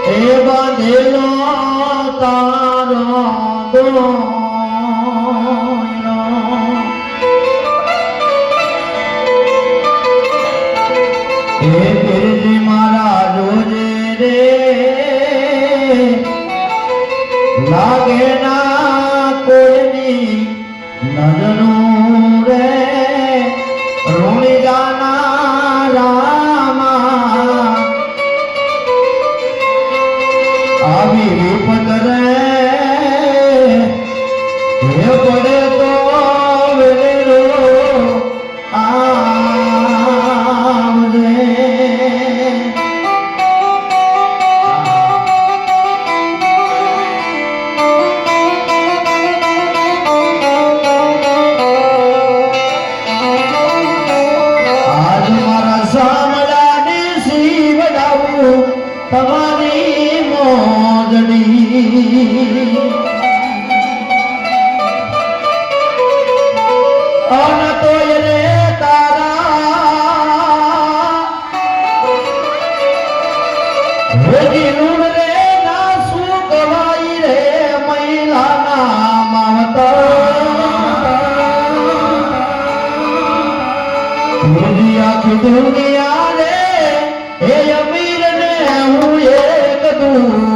એ બાંધેલો તારો દોયરો એ પીરજી મારા જોજે રે લાગે ના કોઈની નજરું રે ઋણી જાના રામા આવી વિપત રે હે પડે તો વેરો આવજે તમારી મોજડી અન તોય રે તારા હોજી નુર રે ના શું કવાઈ રે મહિલાના માવતર હોજી આખી દુનિયા રે હે અમીર ને હું એક દૂર